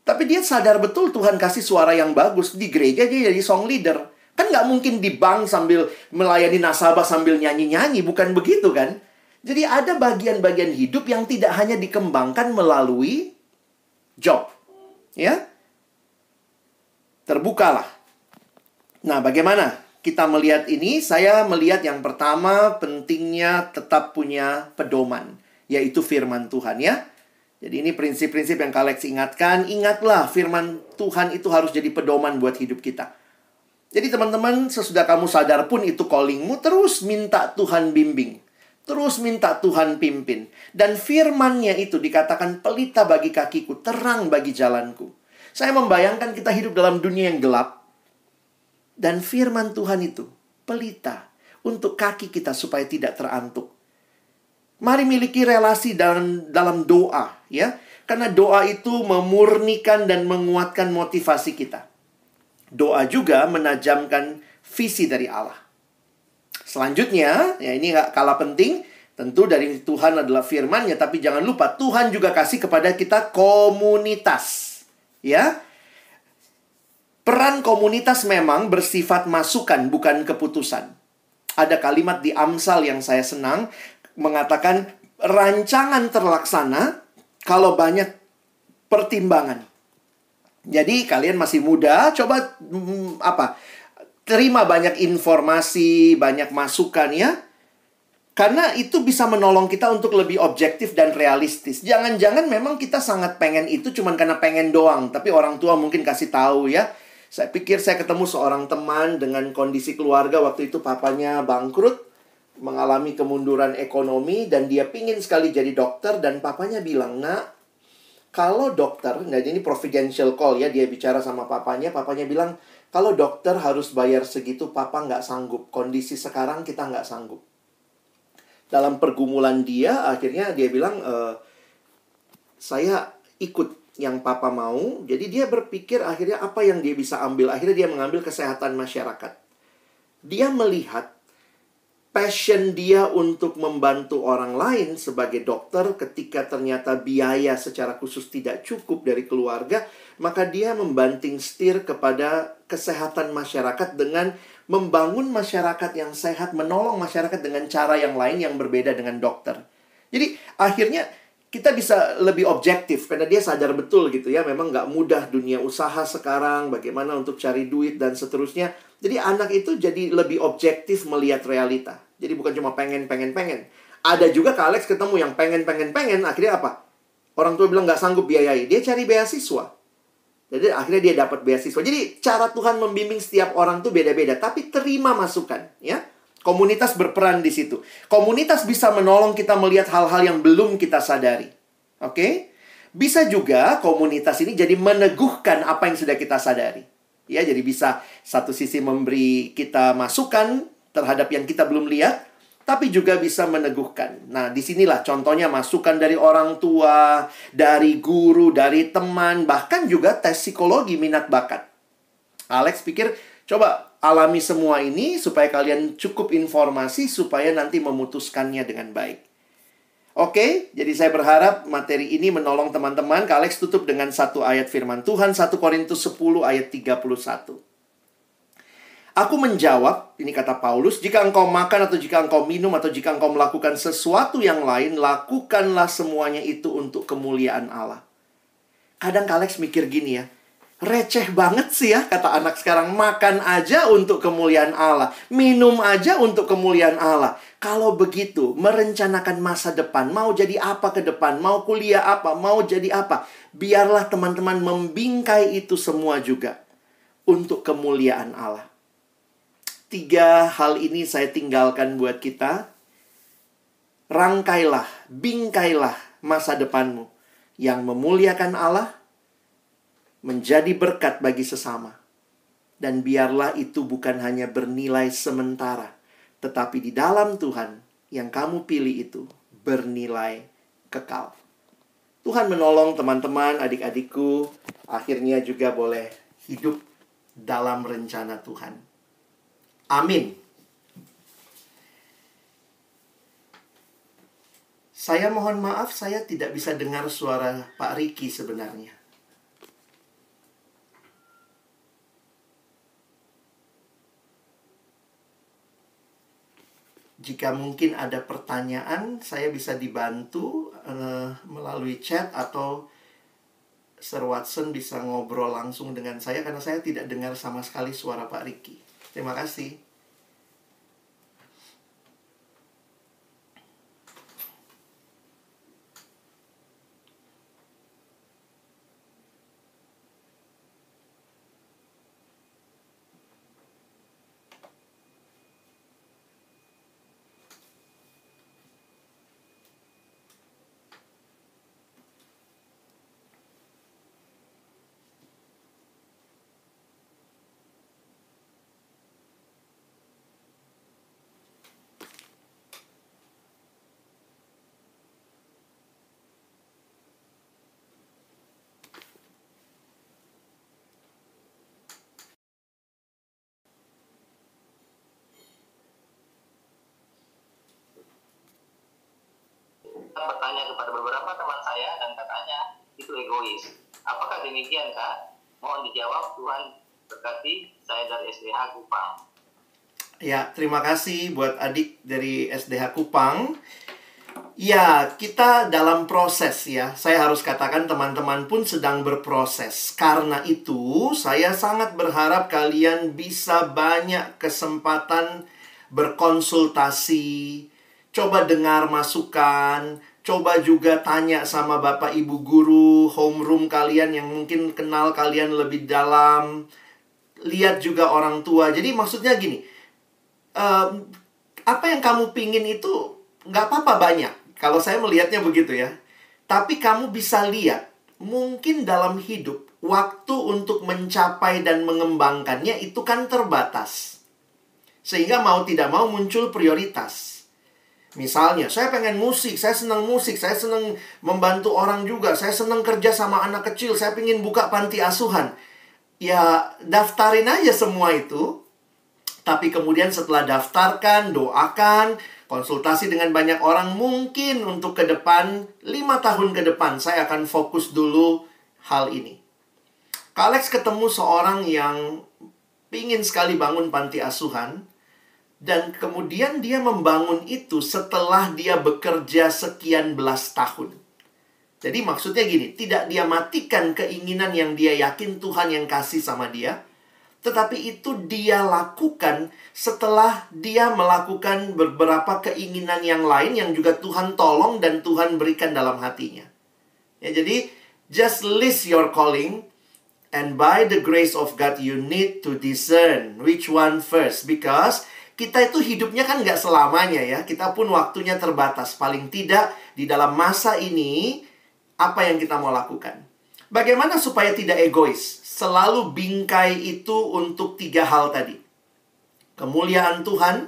Tapi dia sadar betul Tuhan kasih suara yang bagus. Di gereja dia jadi song leader. Kan nggak mungkin di bank sambil melayani nasabah sambil nyanyi-nyanyi. Bukan begitu kan? Jadi ada bagian-bagian hidup yang tidak hanya dikembangkan melalui job. Ya. Terbukalah. Nah, bagaimana kita melihat ini? Saya melihat yang pertama pentingnya tetap punya pedoman, yaitu firman Tuhan ya. Jadi ini prinsip-prinsip yang Kak Alex ingatkan. Ingatlah firman Tuhan itu harus jadi pedoman buat hidup kita. Jadi teman-teman, sesudah kamu sadar pun itu callingmu, terus minta Tuhan bimbing. Terus minta Tuhan pimpin. Dan firman-Nya itu dikatakan pelita bagi kakiku, terang bagi jalanku. Saya membayangkan kita hidup dalam dunia yang gelap. Dan firman Tuhan itu pelita untuk kaki kita supaya tidak terantuk. Mari miliki relasi dalam doa ya. Karena doa itu memurnikan dan menguatkan motivasi kita. Doa juga menajamkan visi dari Allah. Selanjutnya, ya ini gak kalah penting. Tentu dari Tuhan adalah firman-Nya. Tapi jangan lupa, Tuhan juga kasih kepada kita komunitas. Ya. Peran komunitas memang bersifat masukan, bukan keputusan. Ada kalimat di Amsal yang saya senang. Mengatakan, rancangan terlaksana kalau banyak pertimbangan. Jadi kalian masih muda, coba terima banyak informasi, banyak masukan ya. Karena itu bisa menolong kita untuk lebih objektif dan realistis. Jangan-jangan memang kita sangat pengen itu cuman karena pengen doang. Tapi orang tua mungkin kasih tahu ya. Saya pikir saya ketemu seorang teman dengan kondisi keluarga. Waktu itu papanya bangkrut, mengalami kemunduran ekonomi. Dan dia pingin sekali jadi dokter. Dan papanya bilang, nak, kalau dokter, nah ini providential call ya. Dia bicara sama papanya. Papanya bilang, kalau dokter harus bayar segitu, papa nggak sanggup. Kondisi sekarang kita nggak sanggup. Dalam pergumulan dia, akhirnya dia bilang, saya ikut yang papa mau. Jadi dia berpikir akhirnya apa yang dia bisa ambil. Akhirnya dia mengambil kesehatan masyarakat. Dia melihat passion dia untuk membantu orang lain sebagai dokter ketika ternyata biaya secara khusus tidak cukup dari keluarga. Maka dia membanting setir kepada kesehatan masyarakat dengan membangun masyarakat yang sehat, menolong masyarakat dengan cara yang lain yang berbeda dengan dokter. Jadi akhirnya kita bisa lebih objektif karena dia sadar betul gitu ya. Memang nggak mudah dunia usaha sekarang, bagaimana untuk cari duit dan seterusnya. Jadi anak itu jadi lebih objektif melihat realita. Jadi bukan cuma pengen. Ada juga Kak Alex ketemu yang pengen. Akhirnya apa? Orang tua bilang nggak sanggup biayai. Dia cari beasiswa. Jadi akhirnya dia dapat beasiswa. Jadi cara Tuhan membimbing setiap orang tuh beda-beda. Tapi terima masukan ya. Komunitas berperan di situ. Komunitas bisa menolong kita melihat hal-hal yang belum kita sadari. Oke? Bisa juga komunitas ini jadi meneguhkan apa yang sudah kita sadari. Ya, jadi bisa satu sisi memberi kita masukan terhadap yang kita belum lihat, tapi juga bisa meneguhkan. Nah, disinilah contohnya masukan dari orang tua, dari guru, dari teman, bahkan juga tes psikologi minat bakat. Alex pikir, coba alami semua ini supaya kalian cukup informasi supaya nanti memutuskannya dengan baik. Oke, jadi saya berharap materi ini menolong teman-teman. Kak Alex tutup dengan satu ayat firman Tuhan, 1 Korintus 10 ayat 31. Aku menjawab, ini kata Paulus, jika engkau makan atau jika engkau minum atau jika engkau melakukan sesuatu yang lain, lakukanlah semuanya itu untuk kemuliaan Allah. Kadang Kak Alex mikir gini ya, receh banget sih ya kata anak sekarang. Makan aja untuk kemuliaan Allah, minum aja untuk kemuliaan Allah. Kalau begitu, merencanakan masa depan, mau jadi apa ke depan, mau kuliah apa, mau jadi apa, biarlah teman-teman membingkai itu semua juga untuk kemuliaan Allah. 3 hal ini saya tinggalkan buat kita. Rangkailah, bingkailah masa depanmu yang memuliakan Allah, menjadi berkat bagi sesama. Dan biarlah itu bukan hanya bernilai sementara, Tetapi di dalam Tuhan, yang kamu pilih itu bernilai kekal. Tuhan menolong teman-teman, adik-adikku, akhirnya juga boleh hidup dalam rencana Tuhan. Amin. Saya mohon maaf, saya tidak bisa dengar suara Pak Riki sebenarnya. Jika mungkin ada pertanyaan, saya bisa dibantu melalui chat atau Sir Watson bisa ngobrol langsung dengan saya karena saya tidak dengar sama sekali suara Pak Riki. Terima kasih.
Bertanya kepada beberapa teman saya dan katanya itu egois. Apakah demikian, Kak? Mohon dijawab. Tuhan berkati. Saya dari SDH Kupang.
Ya, terima kasih buat adik dari SDH Kupang. Ya, kita dalam proses ya. Saya harus katakan teman-teman pun sedang berproses. Karena itu, saya sangat berharap kalian bisa banyak kesempatan berkonsultasi, coba dengar masukan, coba juga tanya sama Bapak Ibu guru, homeroom kalian yang mungkin kenal kalian lebih dalam. Lihat juga orang tua. Jadi maksudnya gini, apa yang kamu pingin itu nggak apa-apa banyak. Kalau saya melihatnya begitu ya. Tapi kamu bisa lihat, mungkin dalam hidup, waktu untuk mencapai dan mengembangkannya itu kan terbatas. Sehingga mau tidak mau muncul prioritas. Misalnya, saya pengen musik, saya senang membantu orang juga, saya senang kerja sama anak kecil, saya pengen buka panti asuhan. Ya, daftarin aja semua itu. Tapi kemudian setelah daftarkan, doakan, konsultasi dengan banyak orang, mungkin untuk ke depan, 5 tahun ke depan, saya akan fokus dulu hal ini. Kak Alex ketemu seorang yang pingin sekali bangun panti asuhan, dan kemudian dia membangun itu setelah dia bekerja sekian belas tahun. Jadi maksudnya gini, tidak dia matikan keinginan yang dia yakin Tuhan yang kasih sama dia, tetapi itu dia lakukan setelah dia melakukan beberapa keinginan yang lain yang juga Tuhan tolong dan Tuhan berikan dalam hatinya. Ya, jadi, just list your calling. And by the grace of God, you need to discern which one first. Because kita itu hidupnya kan nggak selamanya ya. Kita pun waktunya terbatas. Paling tidak di dalam masa ini, apa yang kita mau lakukan. Bagaimana supaya tidak egois? Selalu bingkai itu untuk 3 hal tadi. Kemuliaan Tuhan.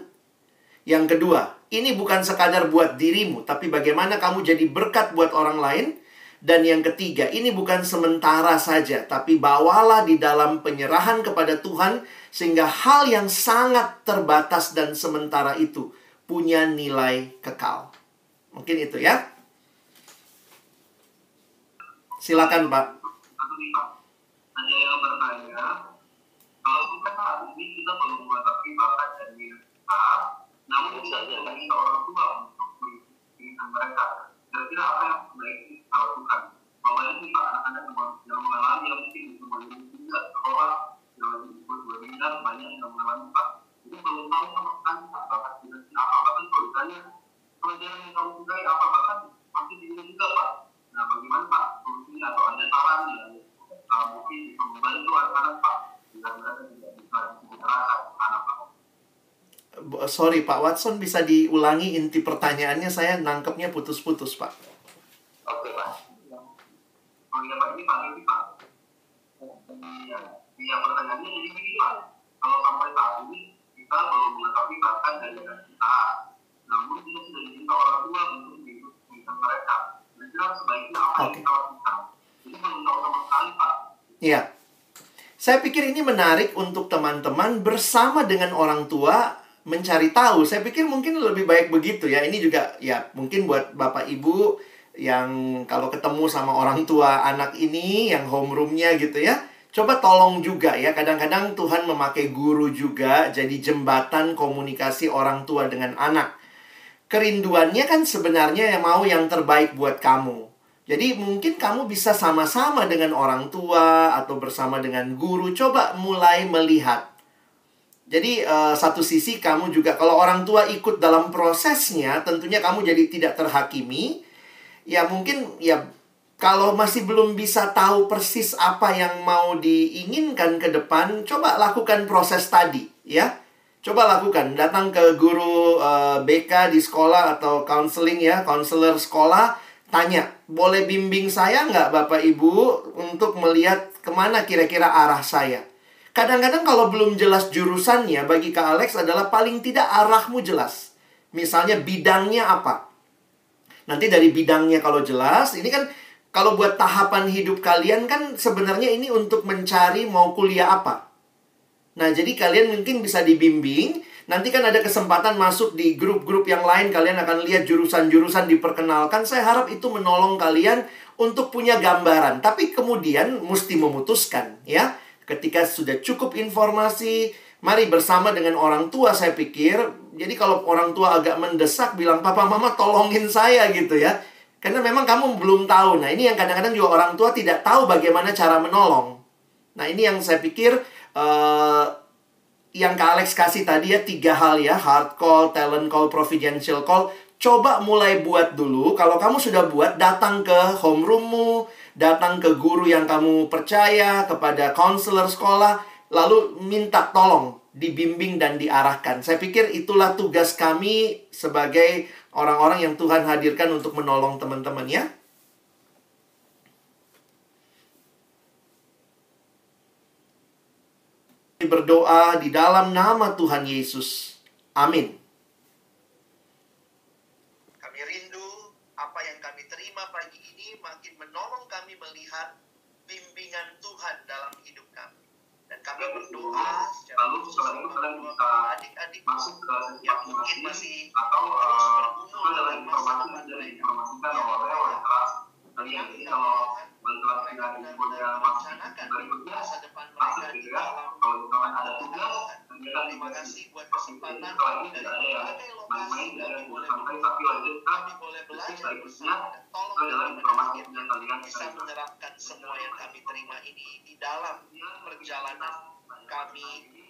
Yang kedua, ini bukan sekadar buat dirimu, tapi bagaimana kamu jadi berkat buat orang lain. Dan yang ketiga, ini bukan sementara saja, tapi bawalah di dalam penyerahan kepada Tuhan, sehingga hal yang sangat terbatas dan sementara itu punya nilai kekal. Mungkin itu ya. Silakan, Pak.
Ada yang bertanya, kalau kita saat ini kita belum menghadapi bakat dan minat kita, namun kita menjadi orang tua untuk menginginkan mereka. Kira-kira apa yang sebaiknya kita lakukan? Bahwa ini Pak, anak-anak yang mengalami yang mungkin semuanya juga sekolah yang disebut webinar banyak yang mengalami Pak. Itu belum tahu sama sekali bakat minat apa. Bahkan kalau ditanya pelajaran yang kamu sukai apa, bahkan masih bingung juga Pak. Nah, bagaimana Pak solusinya atau ada sarannya? Mungkin bisa membantu anak-anak Pak bila mereka tidak bisa mencerahkan anak Pak.
Sorry Pak Watson, bisa diulangi inti pertanyaannya? Saya nangkepnya putus-putus Pak.
Oke, Pak.
Oh iya Pak, ini Pak, Iya, pertanyaannya jadi begini Pak. Kalau sampai saat ini kita belum mengetahui bahkan dari anak kita. Namun kita sudah diminta orang tua untuk mengikuti mereka. Kira-kira sebaiknya apa yang kita lakukan? Ini belum tahu sama sekali, Pak.
Iya. Saya pikir ini menarik untuk teman-teman bersama dengan orang tua mencari tahu. Saya pikir mungkin lebih baik begitu ya. Ini juga ya mungkin buat Bapak Ibu yang kalau ketemu sama orang tua anak ini yang homeroomnya gitu ya. Coba tolong juga ya. Kadang-kadang Tuhan memakai guru juga jadi jembatan komunikasi orang tua dengan anak. Kerinduannya kan sebenarnya yang mau yang terbaik buat kamu. Jadi mungkin kamu bisa sama-sama dengan orang tua atau bersama dengan guru. Coba mulai melihat. Jadi satu sisi kamu juga kalau orang tua ikut dalam prosesnya, tentunya kamu jadi tidak terhakimi. Ya mungkin ya kalau masih belum bisa tahu persis apa yang mau diinginkan ke depan, coba lakukan proses tadi ya. Coba lakukan, datang ke guru BK di sekolah atau counseling ya, counselor sekolah. Tanya, boleh bimbing saya nggak Bapak Ibu untuk melihat kemana kira-kira arah saya? Kadang-kadang kalau belum jelas jurusannya, bagi Kak Alex adalah paling tidak arahmu jelas. Misalnya bidangnya apa? Nanti dari bidangnya kalau jelas, ini kan kalau buat tahapan hidup kalian kan sebenarnya ini untuk mencari mau kuliah apa. Nah, jadi kalian mungkin bisa dibimbing. Nanti kan ada kesempatan masuk di grup-grup yang lain. Kalian akan lihat jurusan-jurusan diperkenalkan. Saya harap itu menolong kalian untuk punya gambaran. Tapi kemudian mesti memutuskan ya. Ketika sudah cukup informasi, mari bersama dengan orang tua saya pikir. Jadi kalau orang tua agak mendesak, bilang, "Papa, Mama tolongin saya," gitu ya. Karena memang kamu belum tahu. Nah, ini yang kadang-kadang juga orang tua tidak tahu bagaimana cara menolong. Nah, ini yang saya pikir yang Kak Alex kasih tadi ya 3 hal ya. Hard call, talent call, providential call. Coba mulai buat dulu. Kalau kamu sudah buat, datang ke homeroommu, datang ke guru yang kamu percaya, kepada counselor sekolah, lalu minta tolong dibimbing dan diarahkan. Saya pikir itulah tugas kami sebagai orang-orang yang Tuhan hadirkan untuk menolong teman-teman ya. Berdoa di dalam nama Tuhan Yesus. Amin. Kami rindu apa yang kami terima pagi ini makin menolong kami melihat bimbingan Tuhan dalam hidup kami. Dan kami berdoa secara khusus untuk adik-adik
Masuk ke
yang mungkin masih
atau
terus bergumul
adalah
dalam
informasi
masa
yang
mereka.
diinformasikan oleh kelas. Dan ini kalau menjelaskan dengan infonya masuk berikutnya
masa depan
masuk
mereka di
gitu ya.
dalam
Kalau misalkan ada tugas,
terima kasih buat kesempatan
setelah ini
dari
tidak ada yang
berbagai lokasi
main-main
kami
dan
boleh
sampai
berdoa,
tapi lanjut ke
kami boleh belajar
berikutnya
bersama dan tolong
itu adalah
kami
informasi
akhirnya
yang kalian
bisa
terima.
menerapkan semua yang kami terima ini di dalam perjalanan kami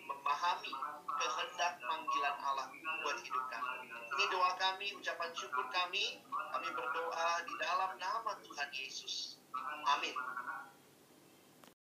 memahami kehendak panggilan Allah buat hidup kami. Ini doa kami, ucapan syukur kami berdoa di dalam nama Tuhan Yesus. Amin.